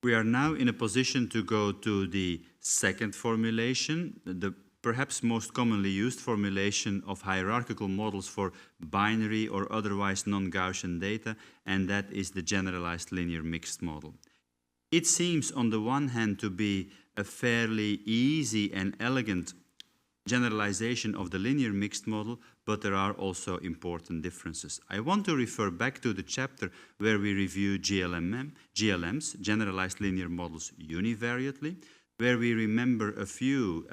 We are now in a position to go to the second formulation, the perhaps most commonly used formulation of hierarchical models for binary or otherwise non-Gaussian data, and that is the generalized linear mixed model. It seems on the one hand to be a fairly easy and elegant generalization of the linear mixed model, but there are also important differences. I want to refer back to the chapter where we review GLMs, generalized linear models univariately, where we remember a few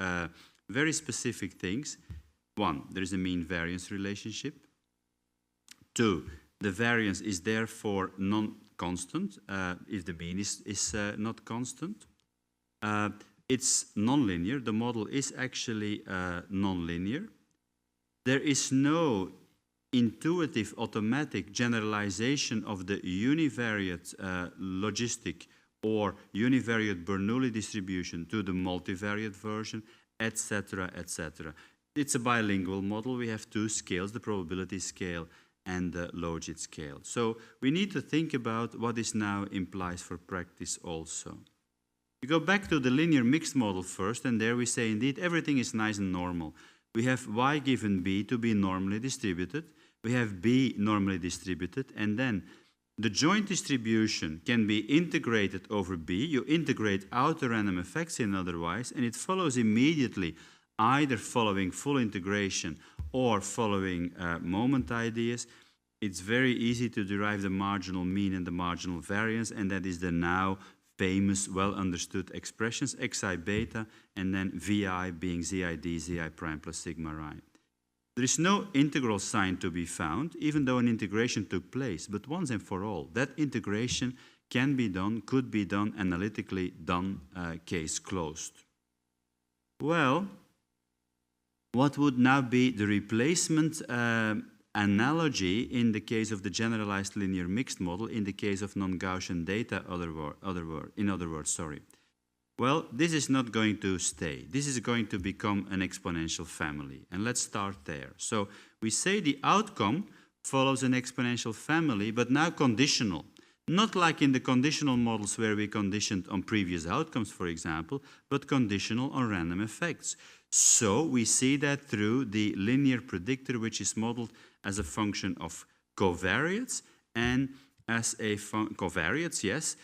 very specific things. One, there is a mean variance relationship. Two, the variance is therefore non-constant if the mean is not constant. It's nonlinear. The model is actually nonlinear. There is no intuitive automatic generalization of the univariate logistic or univariate Bernoulli distribution to the multivariate version, etc., etc. It's a bilingual model. We have two scales, the probability scale and the logit scale. So we need to think about what this now implies for practice also. We go back to the linear mixed model first, and there we say indeed everything is nice and normal. We have y given b to be normally distributed. We have b normally distributed, and then the joint distribution can be integrated over b. You integrate out the random effects in otherwise, and it follows immediately either following full integration or following moment ideas. It's very easy to derive the marginal mean and the marginal variance, and that is the now famous, well-understood expressions, xi beta, and then vi being zid, zi prime plus sigma I. There is no integral sign to be found, even though an integration took place, but once and for all, that integration can be done, could be done, analytically done, case closed. Well, what would now be the replacement analogy in the case of the generalized linear mixed model, in the case of non-Gaussian data, in other words, Well, this is not going to stay. This is going to become an exponential family. And let's start there. So we say the outcome follows an exponential family, but now conditional. Not like in the conditional models where we conditioned on previous outcomes, for example, but conditional on random effects. So we see that through the linear predictor, which is modeled as a function of covariates and as a covariates, yes,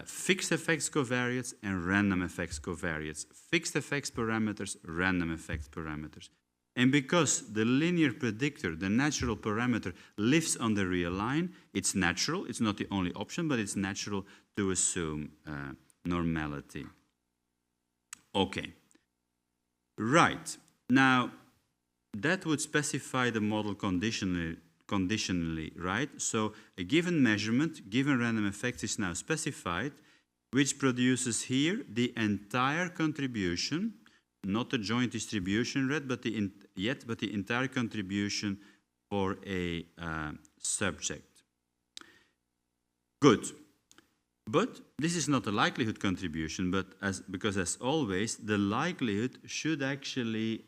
fixed effects covariates and random effects covariates. Fixed effects parameters, random effects parameters. And because the linear predictor, the natural parameter, lives on the real line, it's natural, it's not the only option, but it's natural to assume normality. Okay. Right. Now, that would specify the model conditionally, right? So a given measurement, given random effects is now specified, which produces here the entire contribution, not the joint distribution but the entire contribution for a subject. Good. But this is not a likelihood contribution, but because as always, the likelihood should actually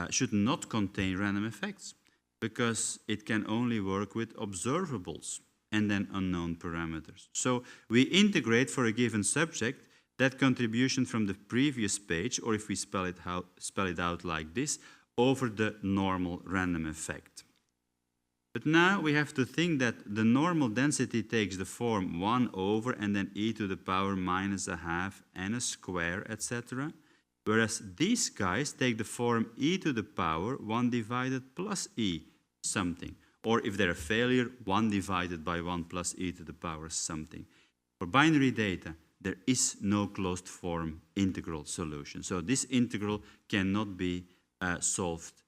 should not contain random effects, because it can only work with observables and then unknown parameters. So we integrate for a given subject that contribution from the previous page, or if we spell it out like this, over the normal random effect. But now we have to think that the normal density takes the form 1 over and then e to the power minus a half and a square, etc. Whereas these guys take the form e to the power 1 divided plus e something. Or if they're a failure, 1 divided by 1 plus e to the power something. For binary data, there is no closed form integral solution. So this integral cannot be solved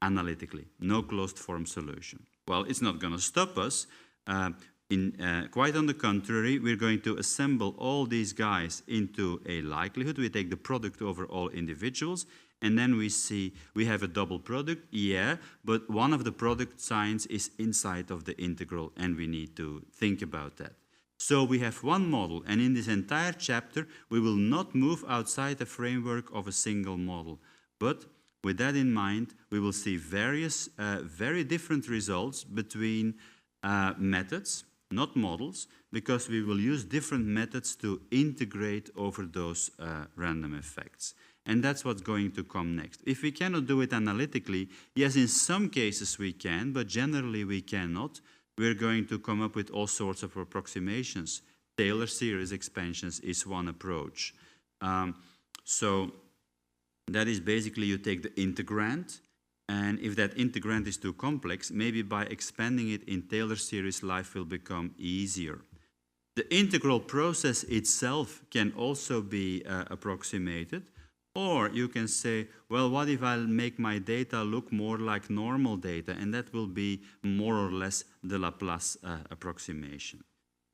analytically. No closed form solution. Well, it's not going to stop us. Quite on the contrary, we're going to assemble all these guys into a likelihood. We take the product over all individuals, and then we see we have a double product, yeah, but one of the product signs is inside of the integral, and we need to think about that. So we have one model, and in this entire chapter, we will not move outside the framework of a single model. But with that in mind, we will see various very different results between methods, not models, because we will use different methods to integrate over those random effects. And that's what's going to come next. If we cannot do it analytically, yes, in some cases we can, but generally we cannot. We're going to come up with all sorts of approximations. Taylor series expansions is one approach. So that is basically you take the integrand, and if that integrand is too complex, maybe by expanding it in Taylor series, life will become easier. The integral process itself can also be approximated. Or you can say, well, what if I'll make my data look more like normal data, and that will be more or less the Laplace approximation.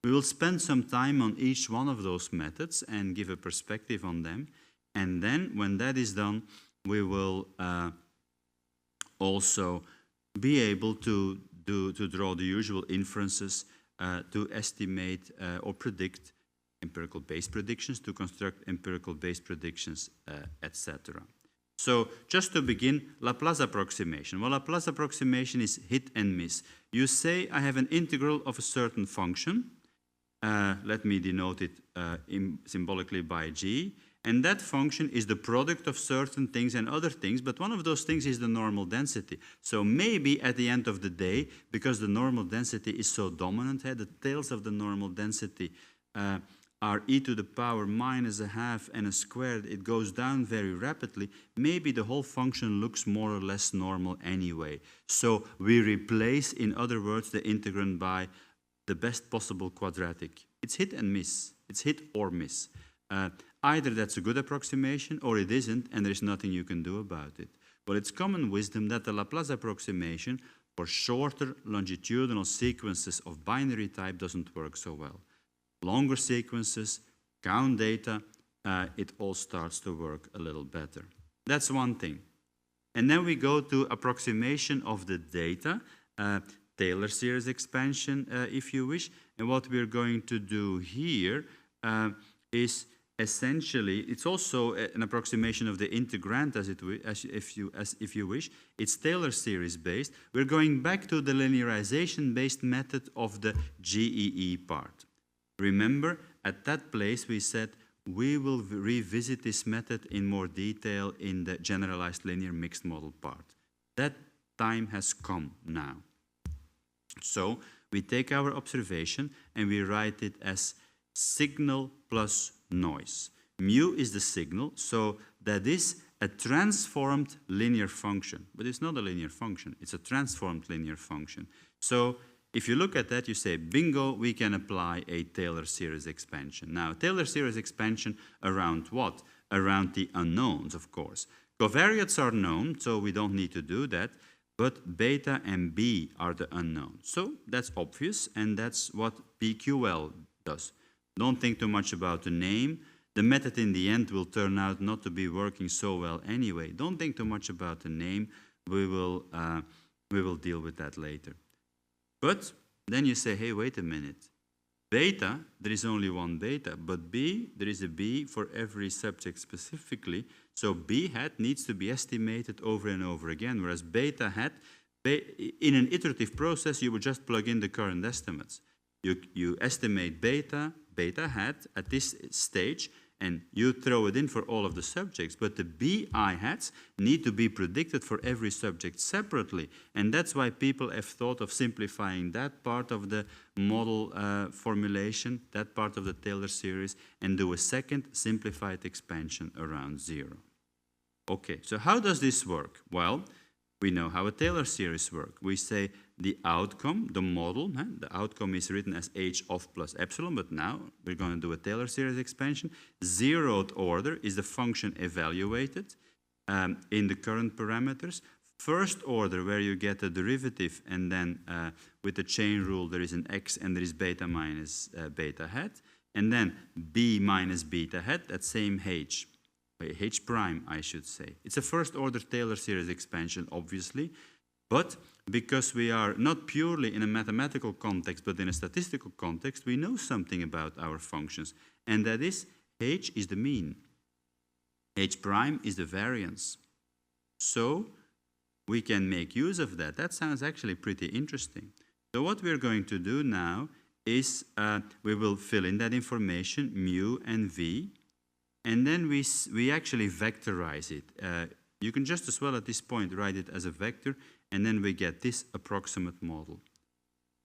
We will spend some time on each one of those methods and give a perspective on them. And then when that is done, we will also be able to draw the usual inferences to estimate or predict empirical base predictions, to construct empirical base predictions, etc. So just to begin, Laplace approximation. Well, Laplace approximation is hit and miss. You say I have an integral of a certain function. Let me denote it symbolically by g. And that function is the product of certain things and other things, but one of those things is the normal density. So maybe at the end of the day, because the normal density is so dominant, the tails of the normal density are e to the power minus a half and a squared, it goes down very rapidly, maybe the whole function looks more or less normal anyway. So we replace, in other words, the integrand by the best possible quadratic. It's hit and miss. It's hit or miss. Either that's a good approximation or it isn't, and there's nothing you can do about it. But it's common wisdom that the Laplace approximation for shorter longitudinal sequences of binary type doesn't work so well. Longer sequences, count data, it all starts to work a little better. That's one thing. And then we go to approximation of the data, Taylor series expansion, if you wish. And what we're going to do here is essentially, it's also an approximation of the integrand, if you wish. It's Taylor series based. We're going back to the linearization based method of the GEE part. Remember, at that place we said we will revisit this method in more detail in the generalized linear mixed model part. That time has come now. So we take our observation and we write it as signal plus noise. Mu is the signal, so that is a transformed linear function. But it's not a linear function, it's a transformed linear function. So if you look at that, you say, bingo, we can apply a Taylor series expansion. Now, Taylor series expansion around what? Around the unknowns, of course. Covariates are known, so we don't need to do that, but beta and B are the unknowns. So that's obvious, and that's what PQL does. Don't think too much about the name. The method in the end will turn out not to be working so well anyway. Don't think too much about the name. We will deal with that later. But then you say, hey, wait a minute. Beta, there is only one beta, but B, there is a B for every subject specifically. So B hat needs to be estimated over and over again, whereas beta hat, in an iterative process, you would just plug in the current estimates. You estimate beta hat at this stage, and you throw it in for all of the subjects, but the BI hats need to be predicted for every subject separately, and that's why people have thought of simplifying that part of the model formulation, that part of the Taylor series, and do a second simplified expansion around 0. Okay, so how does this work? Well, we know how a Taylor series works. We say the outcome, the model, the outcome is written as h of plus epsilon, but now we're going to do a Taylor series expansion. Zeroth order is the function evaluated in the current parameters. First order, where you get a derivative, and then with the chain rule, there is an x and there is beta minus beta hat. And then b minus beta hat, that same h prime, I should say. It's a first order Taylor series expansion, obviously, but because we are not purely in a mathematical context, but in a statistical context, we know something about our functions, and that is h is the mean, h prime is the variance. So we can make use of that. That sounds actually pretty interesting. So what we're going to do now is we will fill in that information, mu and v, and then we actually vectorize it. You can just as well at this point write it as a vector, and then we get this approximate model.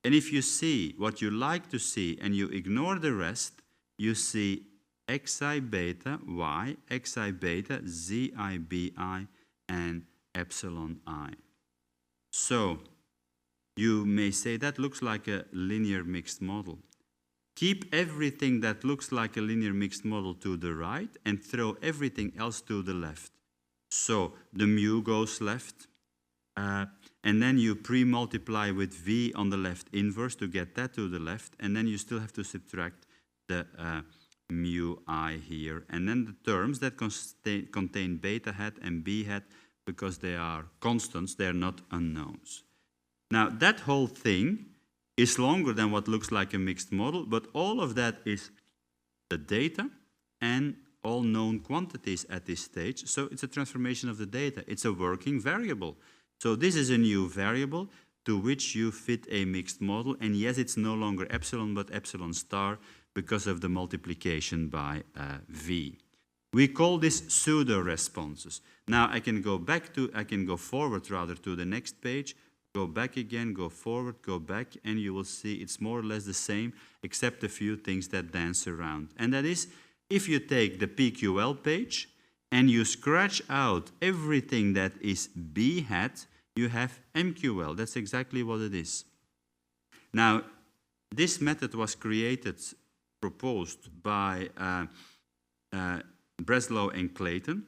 And if you see what you like to see and you ignore the rest, you see xi beta y, xi beta zi bi, and epsilon I. So you may say that looks like a linear mixed model. Keep everything that looks like a linear mixed model to the right and throw everything else to the left. So the mu goes left, and then you pre-multiply with v on the left inverse to get that to the left, and then you still have to subtract the mu I here, and then the terms that contain beta hat and b hat, because they are constants, they are not unknowns. Now that whole thing is longer than what looks like a mixed model, but all of that is the data and all known quantities at this stage. So it's a transformation of the data. It's a working variable. So this is a new variable to which you fit a mixed model. And yes, it's no longer epsilon, but epsilon star because of the multiplication by v. We call this pseudo-responses. Now I can go forward rather to the next page, go back again, go forward, go back, and you will see it's more or less the same, except a few things that dance around. And that is, if you take the PQL page and you scratch out everything that is B hat, you have MQL. That's exactly what it is. Now, this method was proposed by Breslow and Clayton.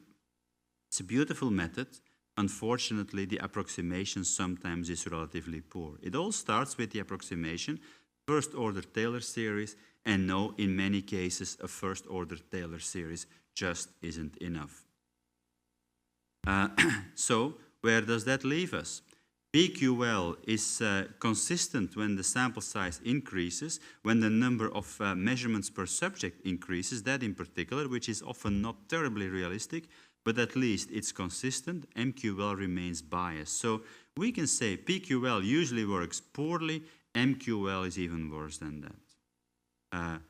It's a beautiful method. Unfortunately, the approximation sometimes is relatively poor. It all starts with the approximation, first-order Taylor series, and no, in many cases, a first-order Taylor series just isn't enough. So, where does that leave us? PQL is consistent when the sample size increases, when the number of measurements per subject increases, that in particular, which is often not terribly realistic, but at least it's consistent. MQL remains biased. So we can say PQL usually works poorly, MQL is even worse than that.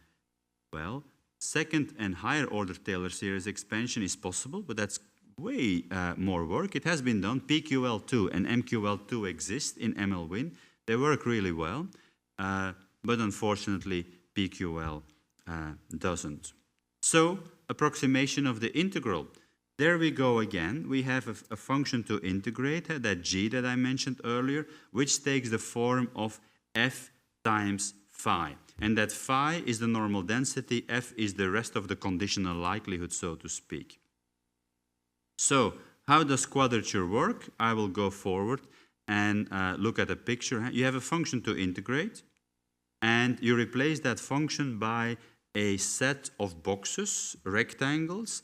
Well, second and higher order Taylor series expansion is possible, but that's way more work. It has been done. PQL2 and MQL2 exist in MLWin. They work really well, but unfortunately PQL doesn't. So, approximation of the integral. There we go again. We have a function to integrate, that g that I mentioned earlier, which takes the form of f times phi. And that phi is the normal density, f is the rest of the conditional likelihood, so to speak. So, how does quadrature work? I will go forward and look at a picture. You have a function to integrate, and you replace that function by a set of boxes, rectangles,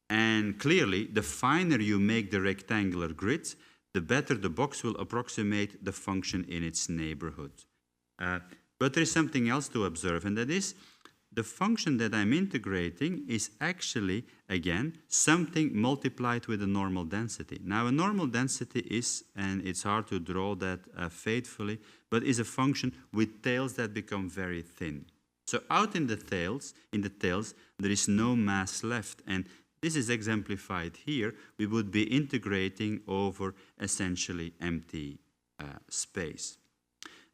and clearly, the finer you make the rectangular grid, the better the box will approximate the function in its neighborhood. But there is something else to observe, and that is, the function that I'm integrating is actually, again, something multiplied with a normal density. Now, a normal density is, and it's hard to draw that faithfully, but is a function with tails that become very thin. So out in the tails, there is no mass left, and this is exemplified here. We would be integrating over essentially empty space.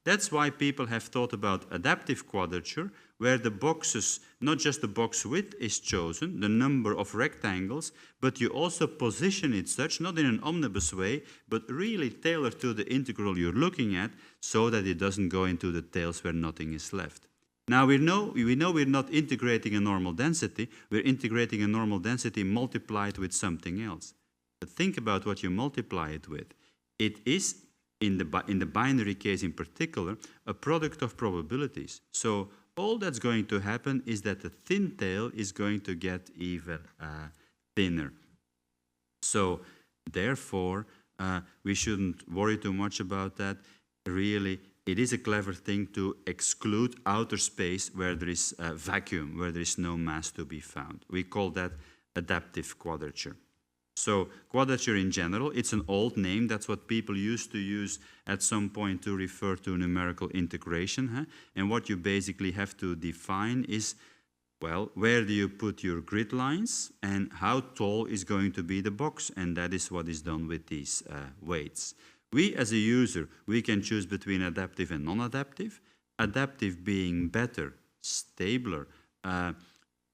That's why people have thought about adaptive quadrature, where the boxes, not just the box width is chosen, the number of rectangles, but you also position it such, not in an omnibus way, but really tailored to the integral you're looking at, so that it doesn't go into the tails where nothing is left. Now we know we're not integrating a normal density, we're integrating a normal density multiplied with something else. But think about what you multiply it with. It is, in the binary case in particular, a product of probabilities. So all that's going to happen is that the thin tail is going to get even thinner. So therefore, we shouldn't worry too much about that. Really, it is a clever thing to exclude outer space where there is a vacuum, where there is no mass to be found. We call that adaptive quadrature. So quadrature in general, it's an old name. That's what people used to use at some point to refer to numerical integration. Huh? And what you basically have to define is, well, where do you put your grid lines and how tall is going to be the box? And that is what is done with these weights. We, as a user, we can choose between adaptive and non-adaptive. Adaptive being better, stabler,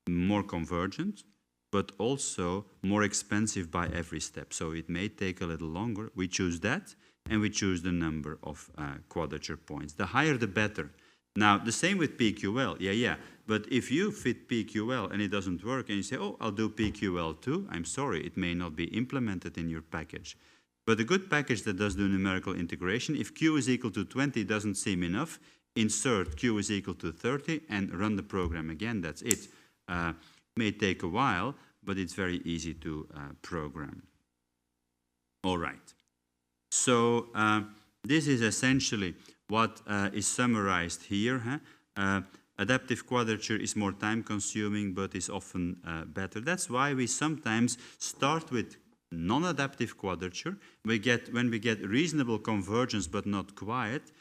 more convergent, but also more expensive by every step. So it may take a little longer. We choose that, and we choose the number of quadrature points. The higher, the better. Now, the same with PQL. Yeah. But if you fit PQL and it doesn't work, and you say, oh, I'll do PQL too, I'm sorry, it may not be implemented in your package. But a good package that does do numerical integration, if Q is equal to 20 doesn't seem enough, insert Q is equal to 30 and run the program again. That's it. It may take a while, but it's very easy to program. All right. So this is essentially what is summarized here. Huh? Adaptive quadrature is more time-consuming, but is often better. That's why we sometimes start with non-adaptive quadrature. When we get reasonable convergence, but not quite,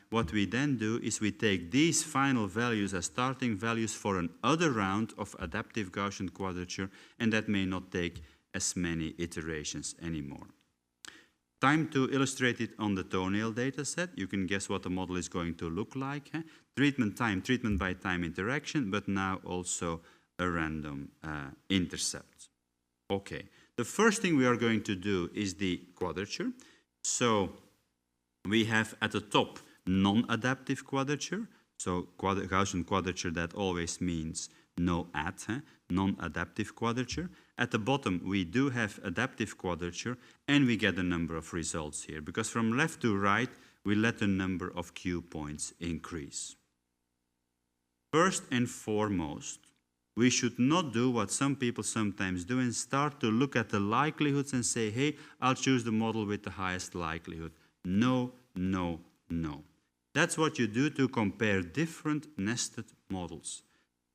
what we then do is we take these final values as starting values for another round of adaptive Gaussian quadrature, and that may not take as many iterations anymore. Time to illustrate it on the toenail data set. You can guess what the model is going to look like. Huh? Treatment time, treatment by time interaction, but now also a random intercept. Okay, the first thing we are going to do is the quadrature. So we have at the top non-adaptive quadrature. So Gaussian quadrature, that always means no add, non-adaptive quadrature. At the bottom, we do have adaptive quadrature, and we get a number of results here, because from left to right, we let the number of Q points increase. First and foremost, we should not do what some people sometimes do and start to look at the likelihoods and say, hey, I'll choose the model with the highest likelihood. No. That's what you do to compare different nested models.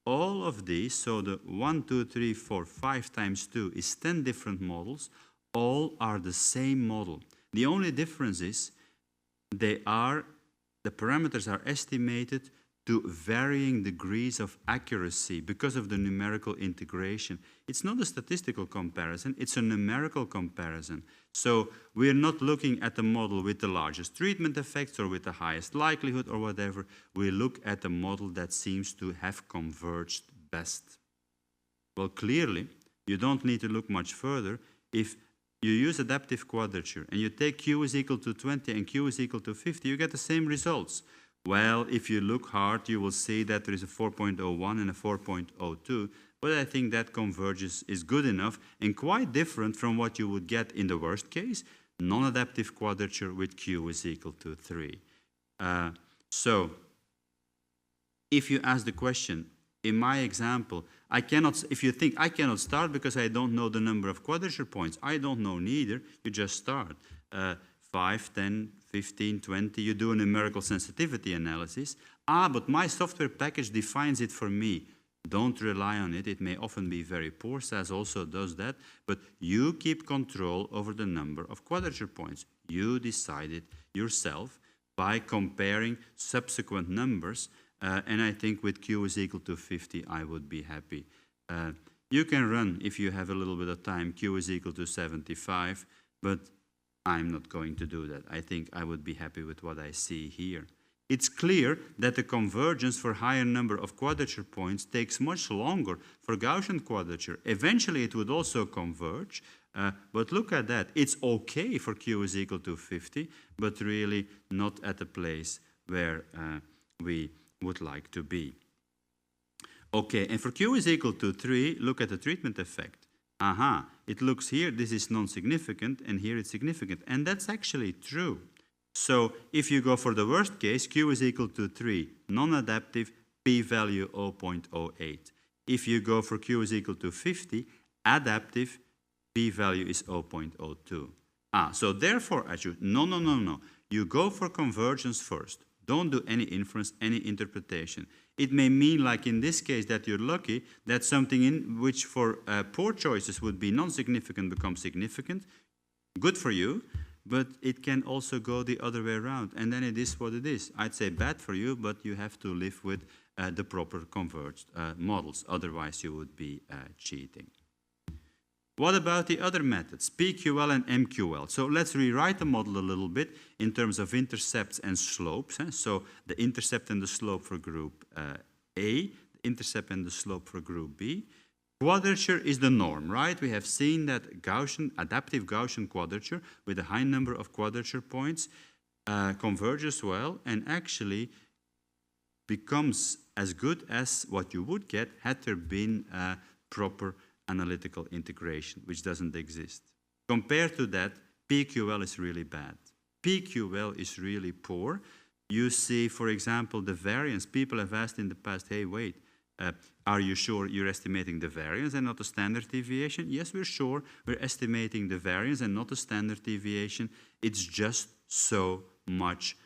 All of these, so the 1, 2, 3, 4, 5 times 2 is 10 different models, all are the same model. The only difference is the parameters are estimated to varying degrees of accuracy because of the numerical integration. It's not a statistical comparison, it's a numerical comparison. So we're not looking at the model with the largest treatment effects or with the highest likelihood or whatever. We look at the model that seems to have converged best. Well, clearly, you don't need to look much further. If you use adaptive quadrature and you take Q is equal to 20 and Q is equal to 50, you get the same results. Well, if you look hard, you will see that there is a 4.01 and a 4.02, but I think that convergence is good enough and quite different from what you would get in the worst case, non-adaptive quadrature with Q is equal to 3. So, if you ask the question, in my example, if you think I cannot start because I don't know the number of quadrature points, I don't know neither, you just start. 5, 10, 15, 20, you do a numerical sensitivity analysis. But my software package defines it for me. Don't rely on it. It may often be very poor. SAS also does that. But you keep control over the number of quadrature points. You decide it yourself by comparing subsequent numbers. And I think with Q is equal to 50, I would be happy. You can run, if you have a little bit of time, Q is equal to 75, but I'm not going to do that. I think I would be happy with what I see here. It's clear that the convergence for higher number of quadrature points takes much longer for Gaussian quadrature. Eventually it would also converge, but look at that. It's okay for Q is equal to 50, but really not at the place where we would like to be. Okay, and for Q is equal to 3, look at the treatment effect. It looks here, this is non-significant, and here it's significant. And that's actually true. So if you go for the worst case, Q is equal to 3, non-adaptive, p-value 0.08. If you go for Q is equal to 50, adaptive, p-value is 0.02. So therefore, no. You go for convergence first. Don't do any inference, any interpretation. It may mean, like in this case, that you're lucky that something in which for poor choices would be non-significant becomes significant. Good for you, but it can also go the other way around, and then it is what it is. I'd say bad for you, but you have to live with the proper converged models. Otherwise, you would be cheating. What about the other methods, PQL and MQL? So let's rewrite the model a little bit in terms of intercepts and slopes. So the intercept and the slope for group A, the intercept and the slope for group B. Quadrature is the norm, right? We have seen that Gaussian, adaptive Gaussian quadrature with a high number of quadrature points converges well and actually becomes as good as what you would get had there been a proper analytical integration, which doesn't exist. Compared to that, PQL is really bad. PQL is really poor. You see, for example, the variance. People have asked in the past, hey, wait, are you sure you're estimating the variance and not the standard deviation? Yes, we're sure. We're estimating the variance and not the standard deviation. It's just so much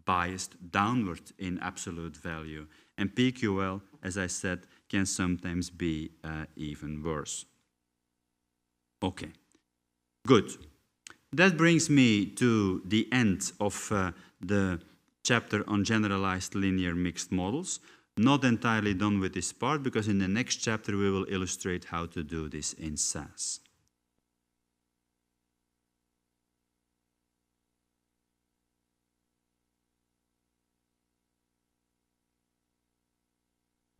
biased downward in absolute value. And PQL, as I said, can sometimes be even worse. Okay, good. That brings me to the end of the chapter on generalized linear mixed models. Not entirely done with this part, because in the next chapter we will illustrate how to do this in SAS.